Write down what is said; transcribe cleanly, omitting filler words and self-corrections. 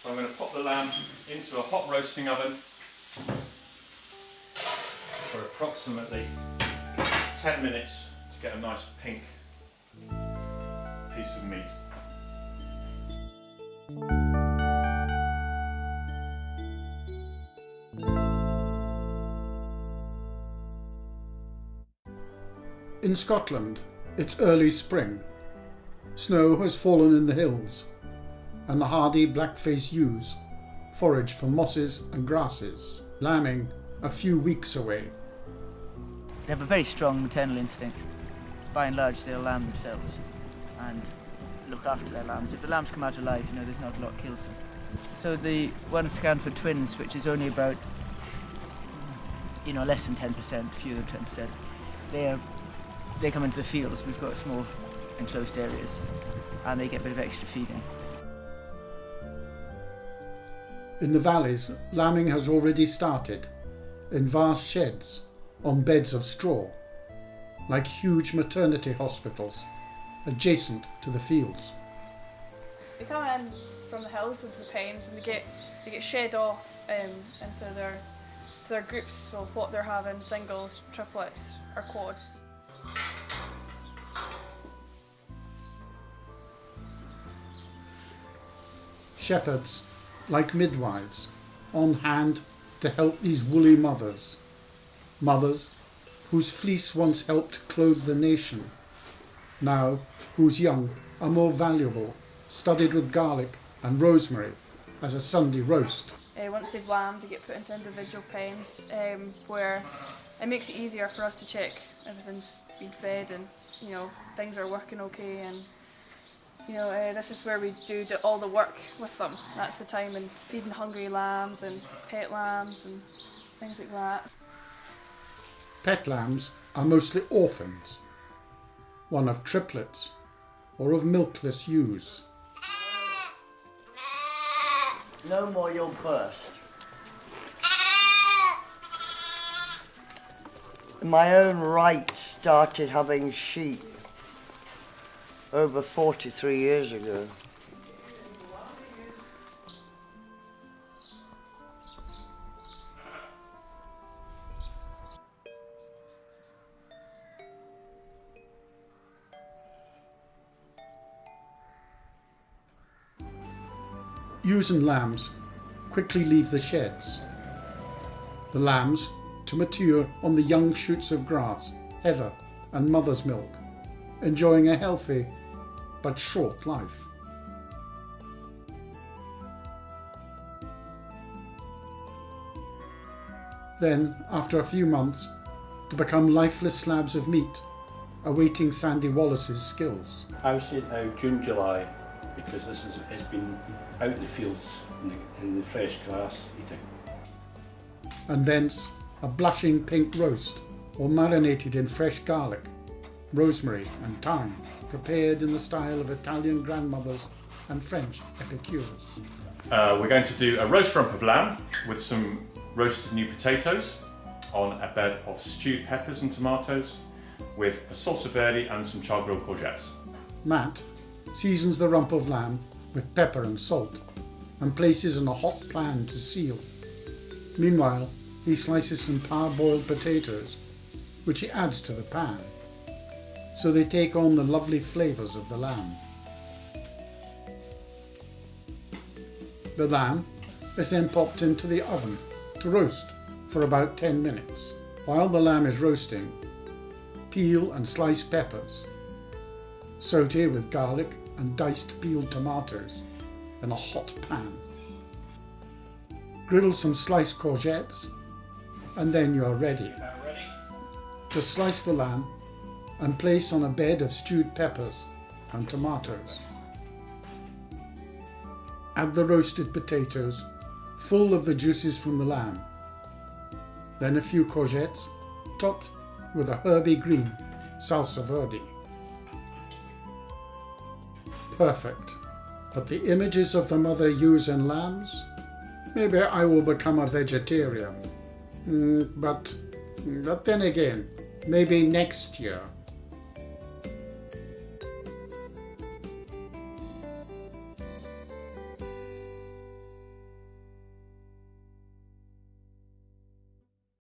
So I'm going to pop the lamb into a hot roasting oven for approximately 10 minutes to get a nice pink piece of meat. In Scotland, it's early spring. Snow has fallen in the hills, and the hardy black-faced ewes forage for mosses and grasses, lambing a few weeks away. They have a very strong maternal instinct. By and large, they'll lamb themselves and look after their lambs. If the lambs come out alive, there's not a lot kills them. So the one Scanford twins, which is only about, less than 10%, fewer than 10%, they come into the fields. We've got small enclosed areas, and they get a bit of extra feeding. In the valleys, lambing has already started, in vast sheds, on beds of straw, like huge maternity hospitals, adjacent to the fields. They come in from the hills into the pens, and they get shed off into their groups of what they're having: singles, triplets, or quads. Shepherds, like midwives, on hand to help these woolly mothers. Mothers whose fleece once helped clothe the nation, now whose young are more valuable, studded with garlic and rosemary as a Sunday roast. Once they've lambed, they get put into individual pens where it makes it easier for us to check everything's been fed and things are working okay, and this is where we do all the work with them. That's the time in feeding hungry lambs and pet lambs and things like that. Pet lambs are mostly orphans, one of triplets or of milkless ewes. No more, you'll burst. In my own right, started having sheep over 43 years ago. Ewes and lambs quickly leave the sheds. The lambs to mature on the young shoots of grass, heather and mother's milk, enjoying a healthy but short life. Then, after a few months, to become lifeless slabs of meat, awaiting Sandy Wallace's skills. I would say now June, July, because it's been out in the fields in the fresh grass eating. And thence a blushing pink roast, or marinated in fresh garlic, rosemary and thyme, prepared in the style of Italian grandmothers and French epicures. We're going to do a roast rump of lamb with some roasted new potatoes on a bed of stewed peppers and tomatoes with a salsa verde and some char-grilled courgettes. Matt seasons the rump of lamb with pepper and salt and places in a hot pan to seal. Meanwhile, he slices some parboiled potatoes, which he adds to the pan, so they take on the lovely flavours of the lamb. The lamb is then popped into the oven to roast for about 10 minutes. While the lamb is roasting, peel and slice peppers, sauté with garlic and diced peeled tomatoes in a hot pan. Griddle some sliced courgettes, and then you are ready. To slice the lamb and place on a bed of stewed peppers and tomatoes. Add the roasted potatoes, full of the juices from the lamb. Then a few courgettes, topped with a herby green salsa verde. Perfect. But the images of the mother ewes and lambs? Maybe I will become a vegetarian. But then again, maybe next year.